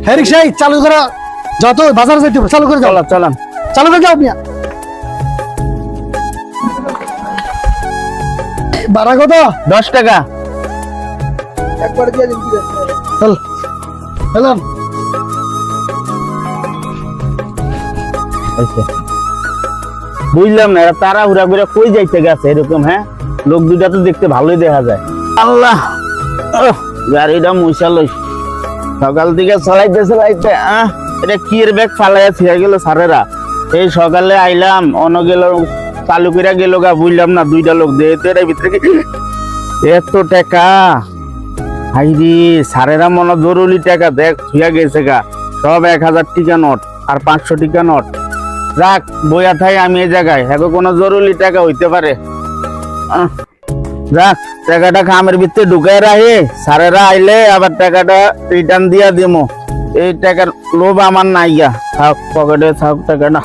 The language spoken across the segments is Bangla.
হ্যাঁ রিক্সাই চালু করা, যত বাজারে যাইতে হবে চালু করে যাও। চলান চালু করে যাও মিয়া। ভাড়া কত? 10 টাকা। একবার দিয়ে দিন। চল চলুন। বুঝলাম না এরা তাড়াহুড়া করে কই যাইতে গেছে এরকম। হ্যাঁ, লোক দুটা তো দেখতে ভালোই দেখা যায়। আল্লাহ, গাড়িটা মুইসা লই। সকাল থেকে চালাইতে এটা কি এর ব্যাগ ফালাইয়া ছিয়া গেল সারেরা। এই সকালে আইলাম, অন্য গেল চালু করে গেল গা, বুঝলাম না দুইটা লোক দিয়ে তো এর ভিতরে এত টাকা। হাইরি সারেরা মনে জরুরি টাকা দেখ ছুঁয়া গেছে গা, সব 1000 টাকা নোট আর 500 টাকা নোট। রাখ বইয়া থাই আমি এই জায়গায়, হ্যাঁ কোনো জরুরি টাকা হইতে পারে। রাখ টাকাটা খামের ভিতরে ঢুকাই রাখি, সারেরা আইলে আবার টাকাটা রিটার্ন দিয়া দিমো। এই টাকার লোভ আমার নাই গা, থাক পকেটে থাক টাকাটা।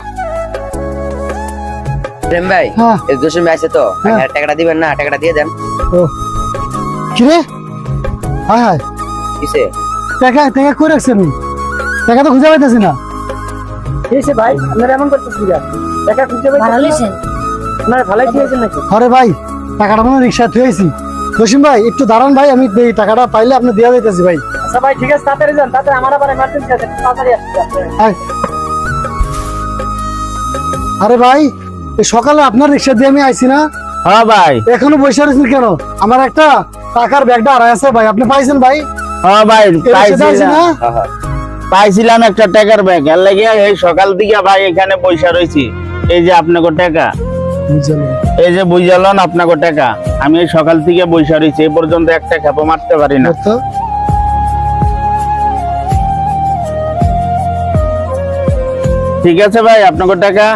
প্রেম ভাই, হ্যাঁ। এই দোষে আছে তো, হ্যাঁ। টাকাটা দিবেন না? টাকাটা দিয়ে দেন। ও কি রে? হায় হায়, কিসে? টাকা টাকা করে রাখছেন, টাকা তো খুঁজে পাইতেছি না। এসে ভাই আপনারা এমন করতেছেন কি? টাকা খুঁজে পাই ভালো হইছেন, আপনারা ভালোই খেয়েছেন নাকি? আরে ভাই টাকাটা মনে রিক্সা থুয়েছি। জসিম ভাই একটু দাঁড়ান ভাই, আমি এই টাকাটা পাইলে আপনি দিয়ে দিতেছি ভাই। আচ্ছা ভাই ঠিক আছে, তাড়াতাড়ি যান, তাড়াতাড়ি আমার আবার এমার্জেন্সি আছে, তাড়াতাড়ি আসতে হবে। আয়। আরে ভাই এই সকালে আপনার রিক্সা দিয়ে আমি আইছি না, হ্যাঁ ভাই, এখনো বসে রয়েছেন কেন? আমার একটা টাকার ব্যাগটা আড়াই আছে ভাই, আপনি পাইছেন ভাই? হ্যাঁ ভাই এই রিক্সাতে আইছি না? পাইছিলাম একটা টাকার ব্যাগ, এর লাগে এই সকাল থেকে ভাই এখানে পয়সা রয়েছি। এই যে আপনাকে টাকা, এই যে বুঝালেন আপনাকে টাকা, আমি এই সকাল থেকে বৈশা রয়েছি, এই পর্যন্ত একটা খেপো মারতে পারি না। তো ঠিক আছে ভাই, আপনাকে টাকা।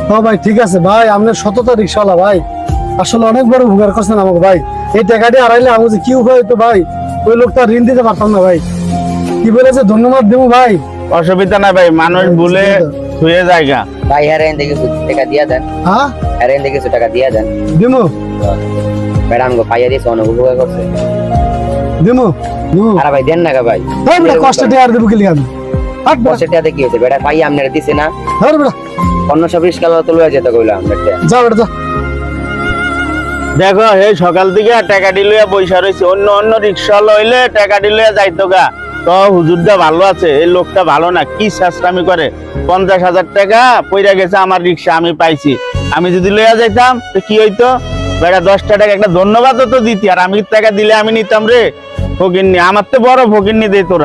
হ্যাঁ ভাই ঠিক আছে ভাই, আপনার সততা রিক্সাওয়ালা ভাই, আসলে অনেক বড় উপকার করছেন আমাকে ভাই। এই টাকাটি হারাইলে আমি যে কি উপায় হইতো ভাই, ওই লোকটা ঋণ দিতে পারতাম না ভাই। কি বলেছে ধন্যবাদ দেবো ভাই। অসুবিধা নাই ভাই, মানুষ ভুলে ছুঁয়ে জায়গা। ভাই হারেন দেখে টাকা দিয়ে দেন। হ্যাঁ হারেন দেখে টাকা দিয়ে দেন। দিমু ম্যাডাম গো পাইয়া দিয়েছে, অনেক উপকার করছে। দিমু দিমু। আরে ভাই দেন না গা ভাই, হ্যাঁ বেটা কষ্ট দিয়ে আর দেবো কি লিখে আমি? হাট বেটা, বসে টাকা কি হয়েছে? বেটা পাইয়া আপনারা দিছে না, হ্যাঁ বেটা, অন্য সব রিস্কা তুলে যেতে কইলাম। যা বেটা যা। দেখো এই সকাল থেকে টাকা দিলুয়া পয়সা রয়েছে, অন্য অন্য রিক্সা লইলে টাকা দিলুয়া যাইতো গা। তো হুজুরটা ভালো আছে, এই লোকটা ভালো না, কি শাস্তামি করে। 50,000 টাকা পয়রা গেছে আমার রিক্সা, আমি পাইছি। আমি যদি লইয়া যাইতাম তো কি হইতো? বেটা 10 টাকা একটা ধন্যবাদ তো দিতি, আর আমি টাকা দিলে আমি নিতাম রে। ফকিন্নি আমার তো বড় ফকিন্নি দে তোরা।